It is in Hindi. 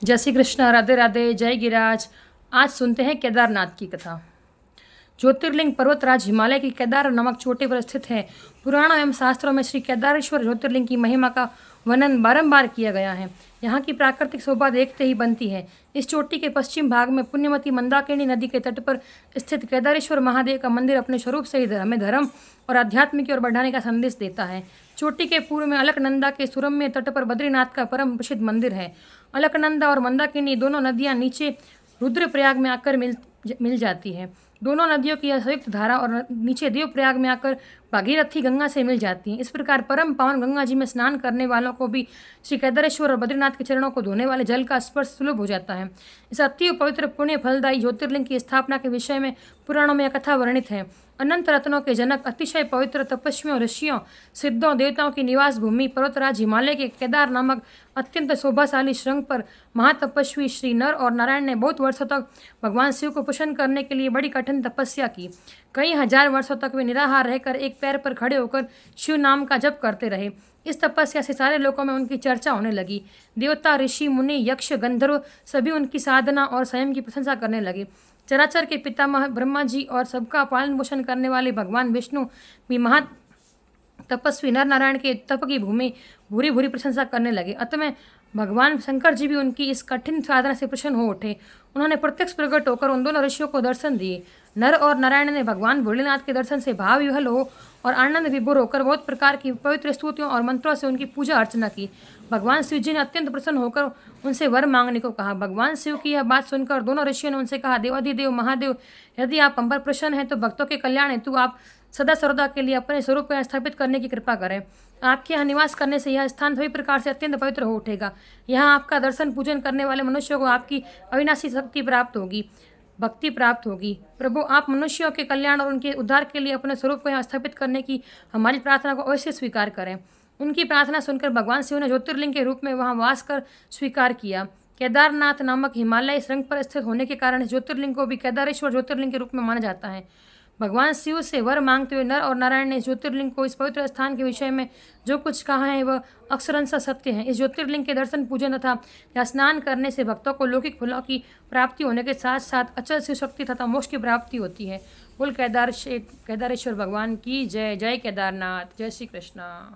जय श्री कृष्ण, राधे राधे, जय गिरिराज। आज सुनते हैं केदारनाथ की कथा। ज्योतिर्लिंग पर्वतराज हिमालय की केदार नामक चोटी पर स्थित है। पुराणों एवं शास्त्रों में श्री केदारेश्वर ज्योतिर्लिंग की महिमा का वर्णन बारंबार किया गया है। यहाँ की प्राकृतिक शोभा देखते ही बनती है। इस चोटी के पश्चिम भाग में पुण्यमती मंदाकिनी नदी के तट पर स्थित केदारेश्वर महादेव का मंदिर अपने स्वरूप से ही हमें धर्म और अध्यात्म की ओर बढ़ाने का संदेश देता है। चोटी के पूर्व में अलकनंदा के सुरम्य तट पर बद्रीनाथ का परम प्रसिद्ध मंदिर है। अलकनंदा और मंदाकिनी दोनों नदियाँ नीचे रुद्रप्रयाग में आकर मिल जाती है। दोनों नदियों की संयुक्त धारा और नीचे देवप्रयाग में आकर भागीरथी गंगा से मिल जाती हैं। इस प्रकार परम पावन गंगा जी में स्नान करने वालों को भी श्री केदारेश्वर और बद्रीनाथ के चरणों को धोने वाले जल का स्पर्श सुलभ हो जाता है। इस अति पवित्र पुण्य फलदायी ज्योतिर्लिंग की स्थापना के विषय में पुराणों में यह कथा वर्णित है। अनंत रत्नों के जनक, अतिशय पवित्र तपस्वियों, ऋषियों, सिद्धों, देवताओं की निवास भूमि पर्वतराज हिमालय के केदार नामक अत्यंत शोभाशाली श्रृंग पर महातपस्वी श्री नर और नारायण ने बहुत वर्षों तक भगवान शिव को प्रसन्न करने के लिए बड़ी कठिन तपस्या की। कई हजार वर्षों तक वे निराहार रहकर एक पैर पर खड़े होकर शिव नाम का जप करते रहे। इस तपस्या से सारे लोकों में उनकी चर्चा होने लगी। देवता, ऋषि, मुनि, यक्ष, गंधर्व सभी उनकी साधना और संयम की प्रशंसा करने लगे। चराचर के पितामह ब्रह्मा जी और सबका पालन पोषण करने वाले भगवान विष्णु भी महा तपस्वी नर नारायण के तप की भूमि भूरी भूरी प्रशंसा करने लगे। अंत में भगवान शंकर जी भी उनकी इस कठिन साधना से प्रसन्न हो उठे। उन्होंने प्रत्यक्ष प्रकट होकर उन दोनों ऋषियों को दर्शन दिए। नर और नारायण ने भगवान भोलेनाथ के दर्शन से भाव विह्वल हो और आनंद विभोर होकर बहुत प्रकार की पवित्र स्तुतियों और मंत्रों से उनकी पूजा अर्चना की। भगवान शिव जी ने अत्यंत प्रसन्न होकर उनसे वर मांगने को कहा। भगवान शिव की यह बात सुनकर दोनों ऋषियों ने उनसे कहा, देवाधिदेव महादेव, यदि आप हम पर प्रसन्न हैं तो भक्तों के कल्याण हेतु आप सदा सर्वदा के लिए अपने स्वरूप को स्थापित करने की कृपा करें। आपके यहाँ निवास करने से यह स्थान सभी प्रकार से अत्यंत पवित्र हो उठेगा। यहाँ आपका दर्शन पूजन करने वाले मनुष्यों को आपकी अविनाशी शक्ति प्राप्त होगी, भक्ति प्राप्त होगी। प्रभु, आप मनुष्यों के कल्याण और उनके उद्धार के लिए अपने स्वरूप को यहाँ स्थापित करने की हमारी प्रार्थना को अवश्य स्वीकार करें। उनकी प्रार्थना सुनकर भगवान शिव ने ज्योतिर्लिंग के रूप में वहाँ वास कर स्वीकार किया। केदारनाथ नामक हिमालय श्रृंग पर स्थित होने के कारण इस ज्योतिर्लिंग को भी केदारेश्वर ज्योतिर्लिंग के रूप में माना जाता है। भगवान शिव से वर मांगते हुए नर और नारायण ने इस ज्योतिर्लिंग को, इस पवित्र स्थान के विषय में जो कुछ कहा है वह अक्षरशः सत्य है। इस ज्योतिर्लिंग के दर्शन, पूजन तथा या स्नान करने से भक्तों को लौकिक फलों की प्राप्ति होने के साथ साथ अचल शिव शक्ति तथा मोक्ष की प्राप्ति होती है। बोल केदारेश्वर भगवान की जय। जय केदारनाथ। जय श्री कृष्ण।